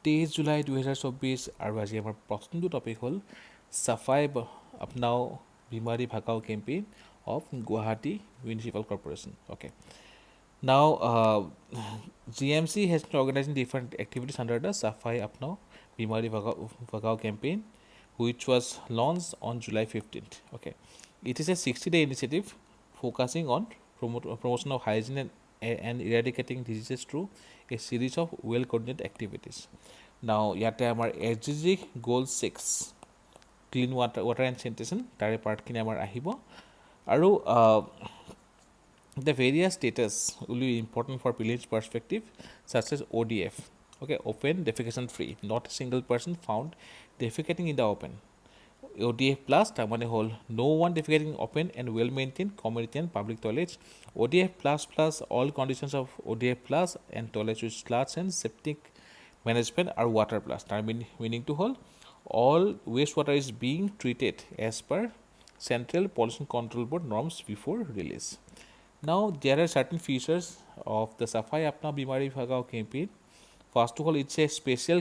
23 জুলাই 2024 আৰু আজি আমাৰ প্ৰথমটো টপিক হ'ল Safai Apnao Bimari Bhagao campaign of Guwahati municipal corporation. Okay. Now, GMC has been organizing different activities under the SAFAI apnao BIMARI BHAGAO campaign, which was launched on July 15th. Okay. It is a 60-day initiative focusing on promotion of hygiene and eradicating diseases through a series of well-coordinated activities. Now, yate amar SDG goal 6 clean water and sanitation tare part kini amar ahibo aru the various status will be important for prelims perspective, such as ODF, okay, open defecation free, not a single person found defecating in the open. ODF plus tamane whole no one defecating open and well maintained community and public toilets. ODF plus all conditions of ODF plus and toilets with sluts and septic management are water plus. Meaning to whole all wastewater is being treated as per Central Pollution Control Board norms before release. Now, there are certain features of the SAFAI apnao BIMARI BHAGAO campaign. First of all, it's a special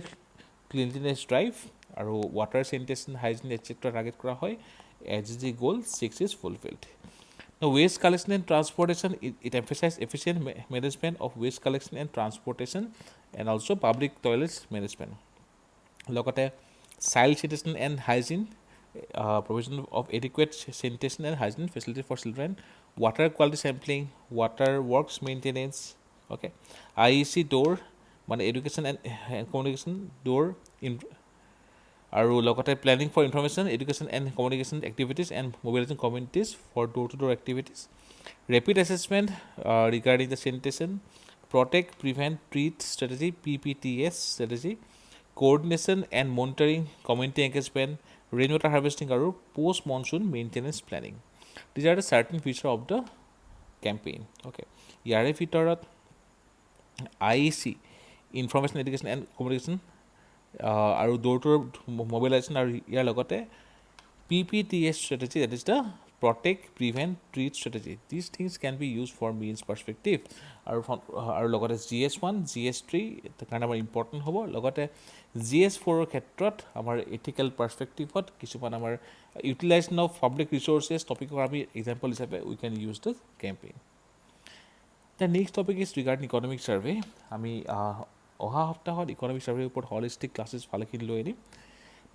cleanliness drive, and water sanitation, hygiene, etc. target kora hoy. SDG goal 6 is fulfilled. Now, waste collection and transportation, it emphasizes efficient management of waste collection and transportation, and also public toilets management. Lokote child sanitation and hygiene, provision of adequate sanitation and hygiene facility for children, water quality sampling, water works maintenance, okay, IEC door, মানে education and communication door in আৰু লগতে planning for information, education and communication activities and mobilizing communities for door-to-door activities, rapid assessment regarding the sanitation, protect, prevent, treat strategy, PPTS strategy, coordination and monitoring, community engagement, rainwater harvesting আৰু post-monsoon maintenance planning. These are the certain features of the campaign. Okay. Yare fitorat IEC, information, education and communication, আৰু door-to-door mobilization আৰু ইয়াৰ লগতে PPTS strategy, that is the protect, prevent, treat strategy. These things can be used for means perspective. আৰু লগতে GS1, GS3 কাৰণে আমাৰ important হ'ব. লগতে GS4 ক্ষেত্ৰত আমাৰ ethical perspectiveত কিছুমান আমাৰ utilization of public resources টপিকৰ আমি example হিচাপে we can use the campaign. The next topic is regarding economic survey. আমি অহা সপ্তাহত economic survey ওপৰত holistic classes ভালেখিনি লৈ আনিম.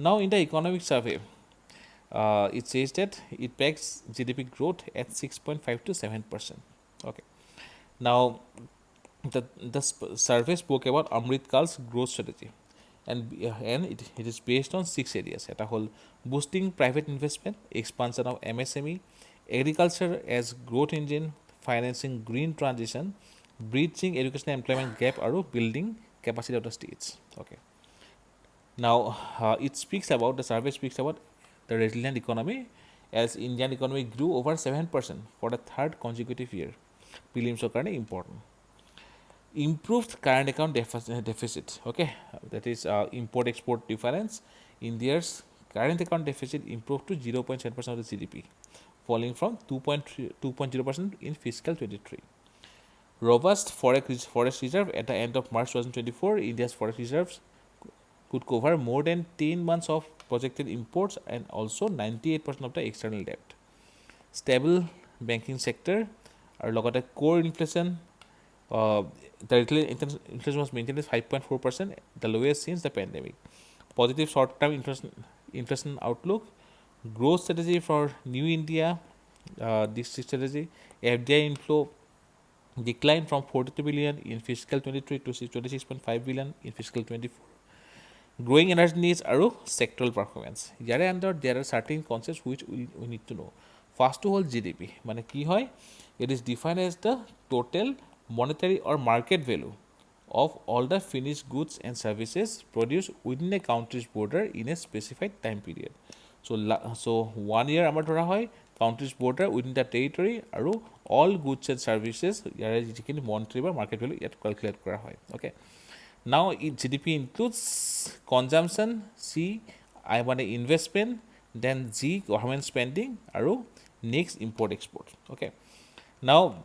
Now, in the economic survey, it says that it pegs GDP growth at 6.5 to 7%. Okay. Now, the survey spoke about Amrit Kal's growth strategy, and it is based on 6 areas. At a whole, boosting private investment, expansion of MSME, agriculture as growth engine, financing green transition, bridging education and employment gap, or building capacity of the states. Okay. Now, the survey speaks about the resilient economy, as Indian economy grew over 7% for the third consecutive year. Prelims are important. Improved current account deficit. Okay, that is import-export difference. India's current account deficit improved to 0.7% of the GDP, falling from 2.0% in fiscal 23. Robust forex reserve at the end of March 2024. India's forex reserves could cover more than 10 months of projected imports and also 98% of the external debt. Stable banking sector, or logote core inflation, the retail inflation was maintained at 5.4%, the lowest since the pandemic. Positive short-term inflation outlook, growth strategy for New India, this strategy, FDI inflow declined from 42 billion in fiscal 23 to 26.5 billion in fiscal 24. Growing energy needs aru sectoral performance. Yare under there are certain concepts which we need to know. First of all, GDP. Mane ki hoy? It is defined as the total monetary or market value of all the finished goods and services produced within a country's border in a specified time period. So 1 year amar dhora hoy country's border within the territory aru all goods and services yare jikini monetary or market value yet calculate kora hoy. Okay. Now, GDP includes consumption, C, I want investment, then G, government spending, aru next import-export. Okay. Now,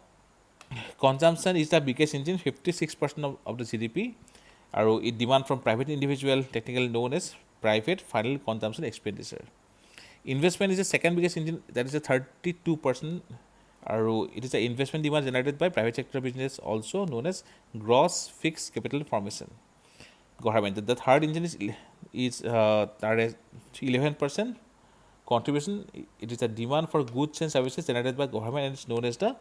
consumption is the biggest engine, 56% of the GDP, আৰু ই demand from private individual technically known as private final consumption expenditure investment is a second biggest engine that is a 32% আৰু it is a investment demand generated by private sector business also' known as gross fixed capital formation government. The third engine is 11% contribution. It is a demand for goods and services generated by government and it's known as the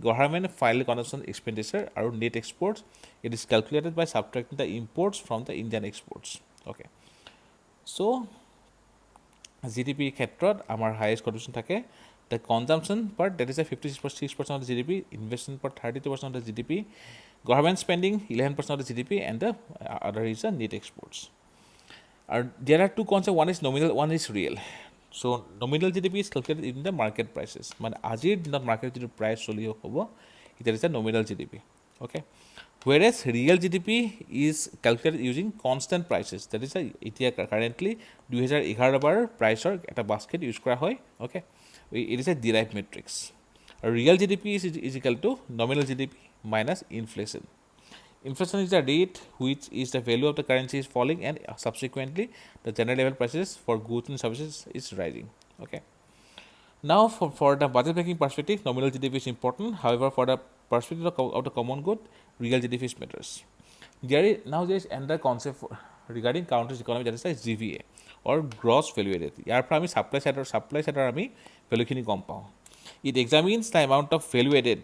government final consumption expenditure or net exports. It is calculated by subtracting the imports from the Indian exports. Okay. So GDP ক্ষেত্ৰত আমাৰ highest contribution থাকে the consumption part that is a 56% of the GDP, investment part 32% of the GDP, government spending 11% of the GDP, and the other is the net exports. There are two concepts, one is nominal, one is real. So nominal GDP is calculated in the market prices. Man azir dinot market price choli hobo, there is a nominal GDP. Okay. Whereas real GDP is calculated using constant prices. That is currently 2011 price at a basket use kora hoy. Okay. It is a derived matrix. A real GDP is equal to nominal GDP minus inflation. Inflation is the rate which is the value of the currency is falling and subsequently the general level prices for goods and services is rising. Okay. Now for the budget making perspective, nominal GDP is important. However, for the perspective of the common good, real GDP matters. Now there is another concept regarding country's economy that is like GVA or gross value added. ইয়াৰ পৰা আমি supply side আমি ভেলুখিনি গম পাওঁ. It examines the amount of value added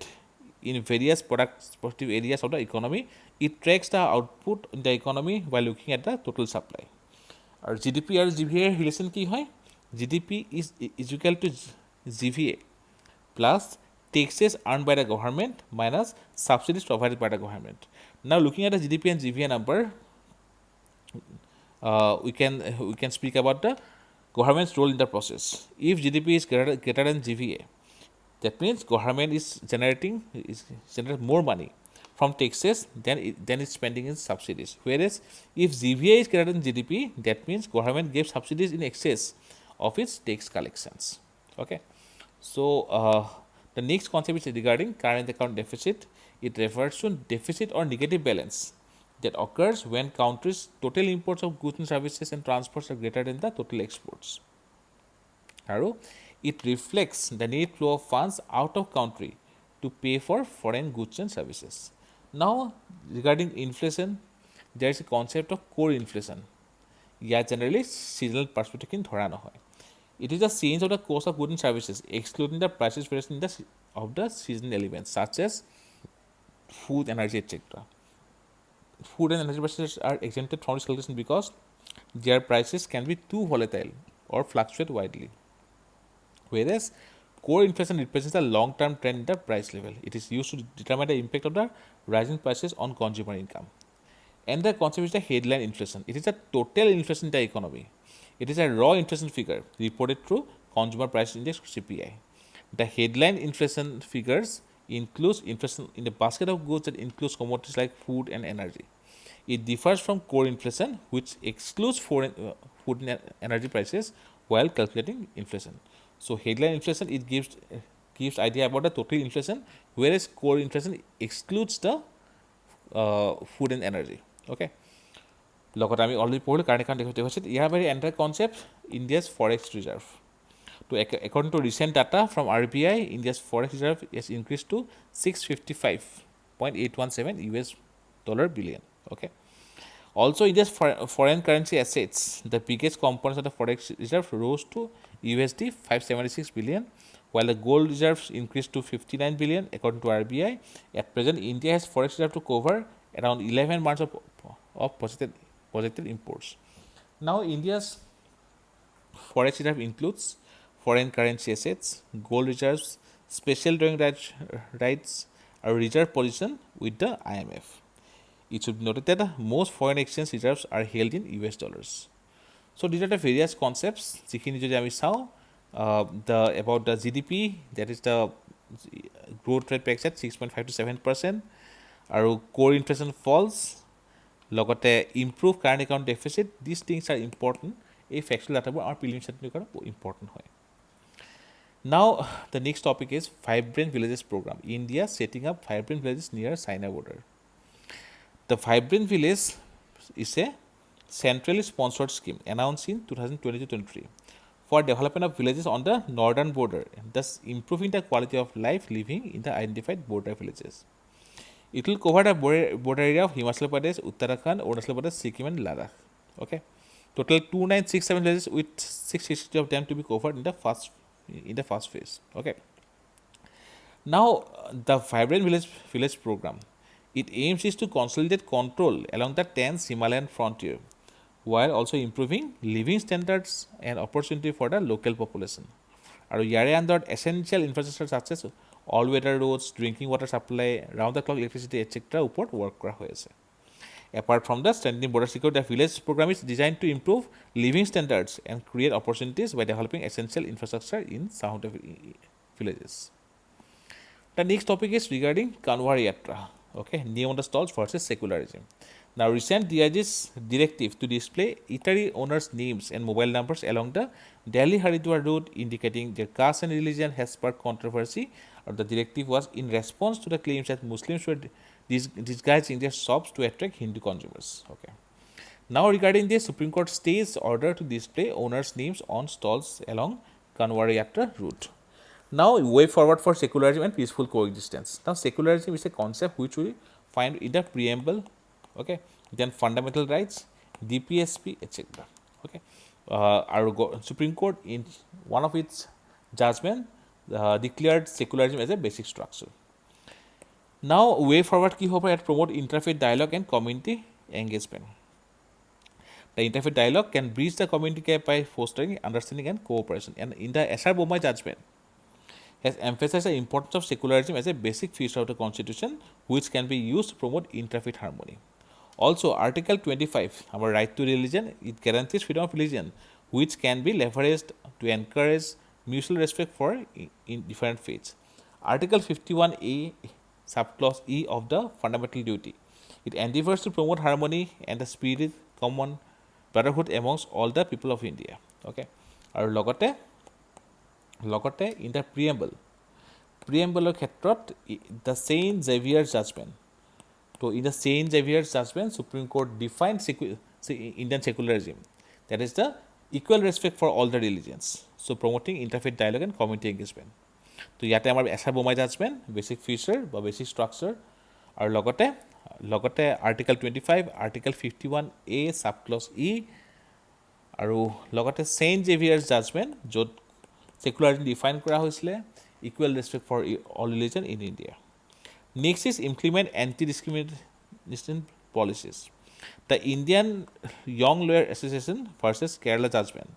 in various productive areas of the economy. It tracks the output in the economy while looking at the total supply. আৰু GDP আৰু GVA relation কি হয়? GDP is equal to GVA plus taxes earned by the government minus subsidies provided by the government. Now looking at the GDP and GVA number, we can speak about the government's role in the process. If GDP is greater than GVA, that means government is generating more money from taxes than it's spending in subsidies. Whereas if GVA is greater than GDP, that means government gives subsidies in excess of its tax collections. Okay. So the next concept is regarding current account deficit. It refers to deficit or negative balance that occurs when countries' total imports of goods and services and transports are greater than the total exports. Aro, it reflects the net flow of funds out of country to pay for foreign goods and services. Now, regarding inflation, there is a concept of core inflation. Yeah, generally seasonal perspective in dhora nohoy. It is a change of the cost of goods and services, excluding the prices variation of the seasonal elements such as food, energy, etc. Food and energy prices are exempted from this calculation because their prices can be too volatile or fluctuate widely. Whereas core inflation represents a long-term trend in the price level. It is used to determine the impact of the rising prices on consumer income. And the concept is the headline inflation. It is a total inflation in the economy. It is a raw inflation figure reported through Consumer Price Index (CPI). The headline inflation figures includes inflation in the basket of goods that includes commodities like food and energy. It differs from core inflation, which excludes food and energy prices while calculating inflation. So headline inflation, it gives idea about the total inflation, whereas core inflation excludes the food and energy. Okay. লগত আমি already পঢ়িলোঁ current account দেখাইছে ইয়াৰ বাহিৰে enter concept India's forex reserve তো according to recent data from RBI, India's forex reserve has increased to $655.817 billion. Okay. Also, India's foreign currency assets, the biggest components of the forex reserve, rose to USD 576 billion, while the gold reserves increased to 59 billion, according to RBI. At present, India has forex reserve to cover around 11 months of projected imports. Now, India's forex reserve includes foreign currency assets, gold reserves, special drawing rights, or reserve position with the IMF. It should be noted that most foreign exchange reserves are held in US dollars. So these are the various concepts. About the GDP, that is the growth rate pegs at 6.5 to 7%. Our core inflation falls. Logote improve current account deficit. These things are important. A factual data are prelims important. Now the next topic is Vibrant Villages program. India setting up vibrant villages near China border. The Vibrant Village is a centrally sponsored scheme announced in 2022-23 for development of villages on the northern border, thus improving the quality of life living in the identified border villages. It will cover the border area of Himachal Pradesh, Uttarakhand, Arunachal Pradesh, Sikkim, and Ladakh. Okay, total 2967 villages with 660 of them to be covered in the first phase. Okay. Now, the Vibrant Village program, it aims is to consolidate control along the 10th Himalayan frontier, while also improving living standards and opportunity for the local population. আৰু ইয়াৰে আণ্ডাৰত essential infrastructure such as all weather roads, drinking water supply, round the clock electricity, etc. ওপৰত work কৰা হৈ আছে. Apart from the strengthening border security, the village program is designed to improve living standards and create opportunities by developing essential infrastructure in some of the villages. The next topic is regarding KANWAR YATRA. Okay, name on the stalls versus secularism. Now, recent DIG's directive to display eatery owners' names and mobile numbers along the Delhi-Haridwar route indicating their caste and religion has sparked controversy. The directive was in response to the claims that Muslims were disguising their shops to attract Hindu consumers. Okay. Now, regarding the Supreme Court stays order to display owners' names on stalls along KANWAR YATRA route. Now, way forward for secularism and peaceful coexistence. Now, secularism is a concept which we find in the preamble, okay, then fundamental rights, DPSP, etc. Okay, our Supreme Court in one of its judgment declared secularism as a basic structure. Now, way forward ki hoba at promote interfaith dialogue and community engagement. The interfaith dialogue can bridge the community gap by fostering understanding and cooperation. And in the SR-Boumai judgment, has emphasized the importance of secularism as a basic feature of the constitution which can be used to promote interfaith harmony. Also, Article 25, our right to religion, it guarantees freedom of religion which can be leveraged to encourage mutual respect for in different faiths. Article 51A, subclause E of the fundamental duty, it endeavors to promote harmony and the spirit common brotherhood amongst all the people of India. Okay, আৰু লগতে in the preamble ক্ষেত্ৰত the St. Xavier's judgment. So in the St. Xavier's judgment, Supreme Court defined Indian secularism, that is the equal respect for all the religions, so promoting interfaith dialogue and community engagement. So ইয়াতে আমাৰ SR-Boumai judgment basic feature বা basic structure আৰু লগতে Article 25, Article 51A subclause E আৰু লগতে St. Xavier's judgment য'ত secularism define kora hoisile equal respect for all religion in India. Next is implement anti-discrimination policies. The Indian Young Lawyer Association versus Kerala judgment,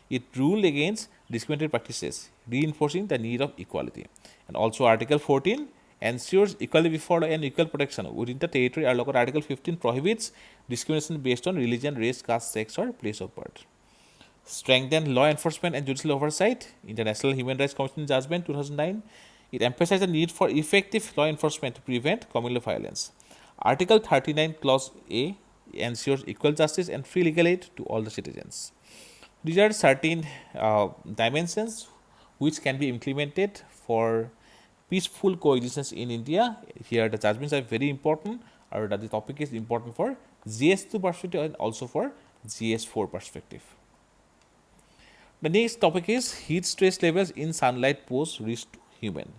it ruled against discriminatory practices, reinforcing the need of equality. And also Article 14 ensures equality before law and equal protection within the territory. Our local Article 15 prohibits discrimination based on religion, race, caste, sex, or place of birth. Strengthen law enforcement and judicial oversight. International Human Rights Commission judgment 2009, it emphasized the need for effective law enforcement to prevent communal violence. Article 39 clause A ensures equal justice and free legal aid to all the citizens. These are certain dimensions which can be implemented for peaceful coexistence in India. Here the judgments are very important, or that the topic is important for GS2 perspective and also for GS4 perspective. The next topic is heat stress levels in sunlight pose risk to human.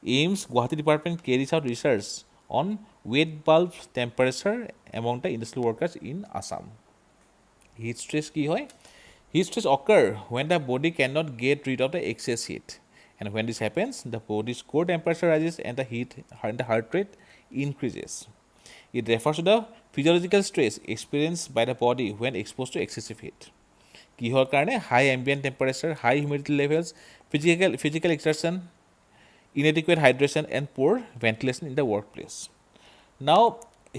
AIMS Guwahati Department carries out research on wet bulb temperature among the industrial workers in Assam. Heat stress ki hoy? Heat stress occur when the body cannot get rid of the excess heat. And when this happens, the body's core temperature rises and the heart rate increases. It refers to the physiological stress experienced by the body when exposed to excessive heat. কিহৰ কাৰণে high ambient temperature, high humidity levels, physical exertion, inadequate hydration, and poor ventilation in the workplace. Now,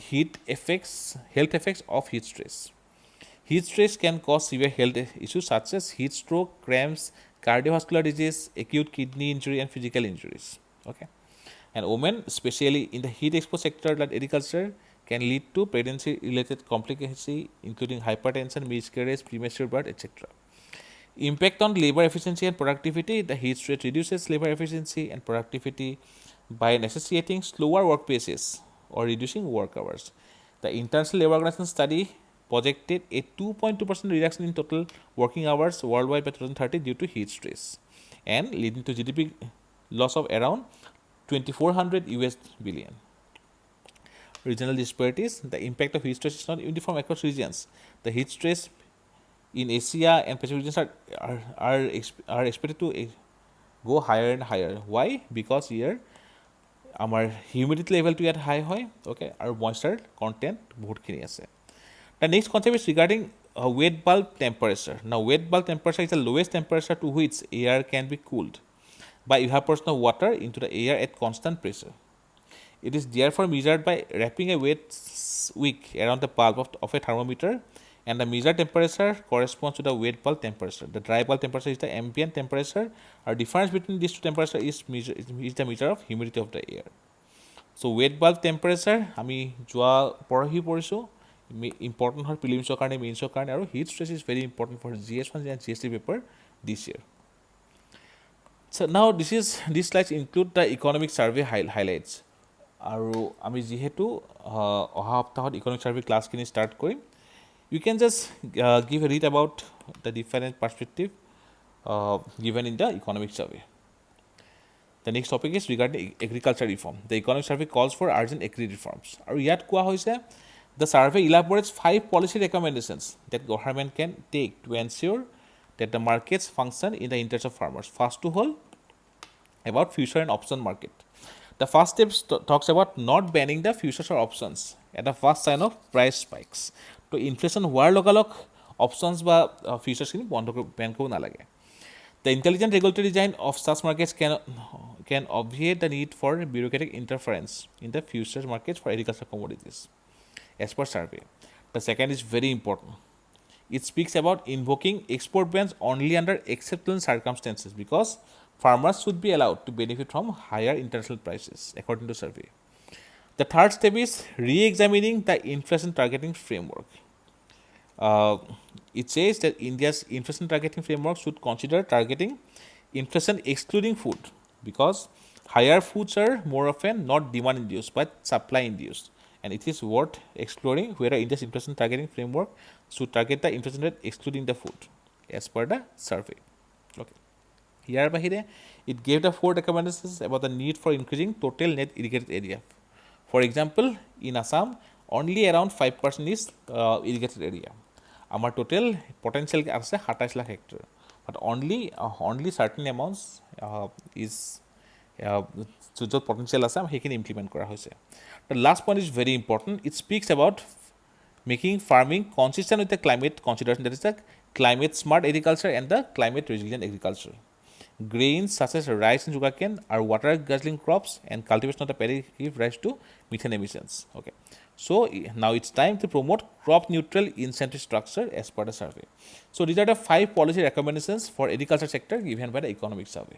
health effects of heat stress. Heat stress can cause severe health issues such as heat stroke, cramps, cardiovascular disease, acute kidney injury, and physical injuries. Okay, and women, especially in the heat exposed sector like agriculture, can lead to pregnancy-related complications including hypertension, miscarriage, premature birth, etc. Impact on labor efficiency and productivity. The heat stress reduces labor efficiency and productivity by necessitating slower work paces or reducing work hours. The International Labour Organization study projected a 2.2% reduction in total working hours worldwide by 2030 due to heat stress, and leading to GDP loss of around 2,400 US billion. Regional disparities. The impact of heat stress is not uniform across regions. The heat stress in Asia and Pacific regions are expected to go higher and higher. Why? Because here our humidity level to get high hoy, okay, our moisture content bahut khini ase. The next concept is regarding wet bulb temperature. Now, wet bulb temperature is the lowest temperature to which air can be cooled by evaporation of water into the air at constant pressure. It is therefore measured by wrapping a wet wick around the bulb of a thermometer, and the measured temperature corresponds to the wet bulb temperature. The dry bulb temperature is the ambient temperature. Our difference between these two temperatures is the measure of humidity of the air. So, wet bulb temperature, ami joa porohi poriso, important for prelims karone, mains karone, aru heat stress is very important for GS1 and GS3 paper this year. So now these slides include the economic survey highlights. Aru ami jihetu oha haptahot economic survey class kini start korim. You can just give a read about the different perspective given in the economic survey. The next topic is regarding agriculture reform. The economic survey calls for urgent agri reforms. Aru yat koa hoise, the survey elaborates 5 policy recommendations that government can take to ensure that the markets function in the interest of farmers. First to all, about future and option market. The first step talks about not banning the futures or options at the first sign of price spikes. To inflation hoar logalok options ba futures kini bond ban kobo nalage. The intelligent regulatory design of such markets can obviate the need for bureaucratic interference in the futures markets for agricultural commodities, as per survey. The second is very important. It speaks about invoking export bans only under exceptional circumstances, because farmers should be allowed to benefit from higher international prices, according to survey. The third step is re-examining the inflation targeting framework. It says that India's inflation targeting framework should consider targeting inflation excluding food, because higher foods are more often not demand induced but supply induced, and it is worth exploring whether India's inflation targeting framework should target the inflation rate excluding the food, as per the survey. Okay. Here bahire, it gave the 4 recommendations about the need for increasing total net irrigated area. For example, in Assam, only around 5% is irrigated area. Our total potential is 27 lakh hectare, but only certain amounts is potential Assam he can implement kora hoise. The last point is very important. It speaks about making farming consistent with the climate consideration, that is the climate smart agriculture and the climate resilient agriculture. Grains such as rice and sugarcane are water guzzling crops, and cultivation of the paddy give rise to methane emissions. Okay. So now it's time to promote crop neutral incentive structure as per the survey. So these are the 5 policy recommendations for agriculture sector given by the economic survey.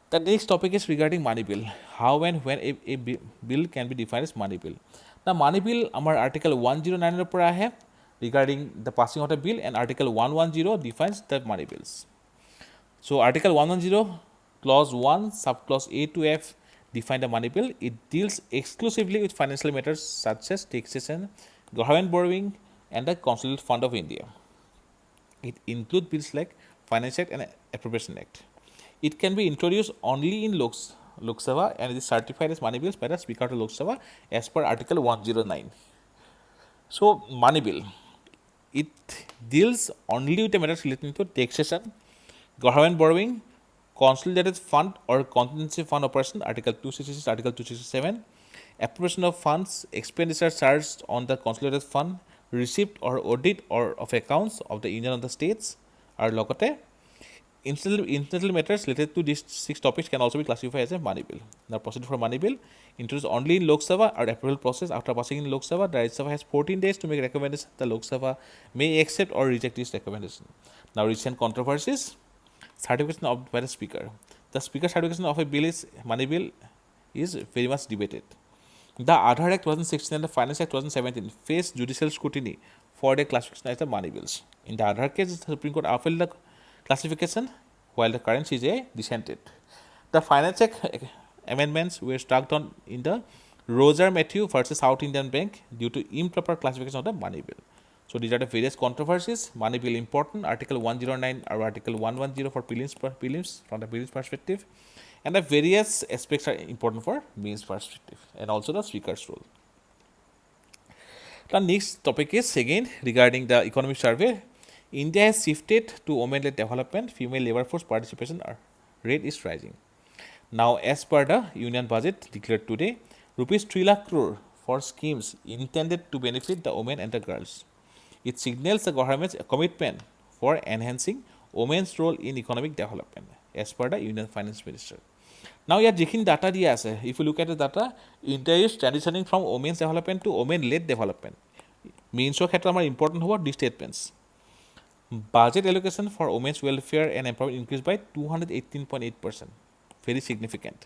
The next topic is regarding money bill. How and when a bill can be defined as money bill. Now money bill, our article 109 पर है regarding the passing of the bill, and article 110 defines the money bills. So article 110 clause 1 subclause A to F define the money bill. It deals exclusively with financial matters such as taxation, government borrowing, and the Consolidated Fund of India. It includes bills like Finance Act and Appropriation Act. It can be introduced only in Lok Sabha, and it is certified as money bills by the Speaker of Lok Sabha as per article 109. So money bill, it deals only with the matters relating to taxation, government borrowing, consolidated fund or contingency fund operation, article 266, article 267, appropriation of funds, expenditure charged on the consolidated fund, receipt or audit or of accounts of the union and the states are logote. Incidental matters related to these 6 topics can also be classified as a money bill. Now procedure for money bill, introduced only in Lok Sabha or approval process. After passing in Lok Sabha, the Rajya Sabha has 14 days to make recommendation. The Lok Sabha may accept or reject this recommendation. Now recent controversies, certification of by the Speaker. The Speaker's certification of a bill is money bill is very much debated. The Aadhaar Act 2016 and the Finance Act 2017 faced judicial scrutiny for their classification as the money bills. In the Aadhaar case, the Supreme Court upheld the classification, while the current CJI dissented. The Finance Act amendments were struck down in the Roger Matthew versus South Indian Bank due to improper classification of the money bill. So these are the various controversies. Money bill important, Article 109 or Article 110 for prelims from the prelims perspective, and the various aspects are important for mains perspective, and also the speaker's role. The next topic is again regarding the economic survey. India has shifted to women-led development. Female labor force participation rate is rising. Now, as per the union budget declared today, rupees 3 lakh crore for schemes intended to benefit the women and the girls. It signals the government's commitment for enhancing women's role in economic development, as per the Union Finance Minister. Now, ইয়াত যিখিনি data দিয়া আছে, if you look at the data, India is transitioning from women's development to women-led development. Meansৰ ক্ষেত্ৰত আমাৰ important হ'ব these statements. Budget allocation for women's welfare and empowerment increased by 218.8%. Very significant.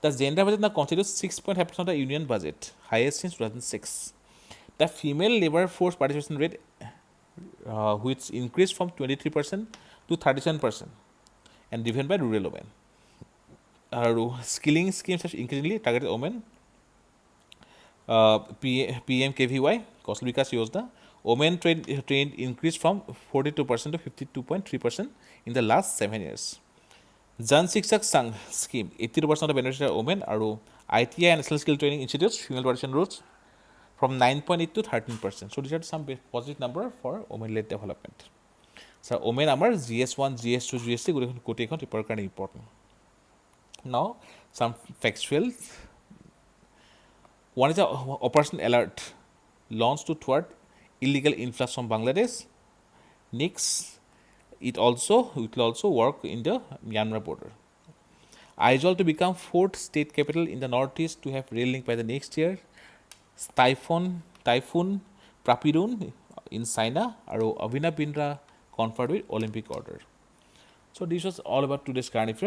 The gender budget now constitutes 6.5% of the union budget, highest since 2006. The female labor force participation rate, which increased from 23% to 37%, and driven by rural women. Skilling schemes have increasingly targeted women. PMKVY, 𝐂𝐸 Yojana, women trained increased from 42% to 52.3% in the last 7 years. Jan Shikshak Sangh scheme, 82% of the beneficiaries are women, and ITI and National Skill Training Institutes, female participation rates from 9.8 to 13%. So these are some positive number for women-led development. So women are GS1, GS2, GS3, quotation report kind of important. Now some factual. One is the Operation Alert launched to thwart illegal influx from Bangladesh. Next, it will also work in the Myanmar border. Aizawl to become 4th state capital in the northeast to have rail link by the next year. Typhoon Prapirun in China, and Abhinav Bindra conferred with Olympic order. So this was all about today's current affairs.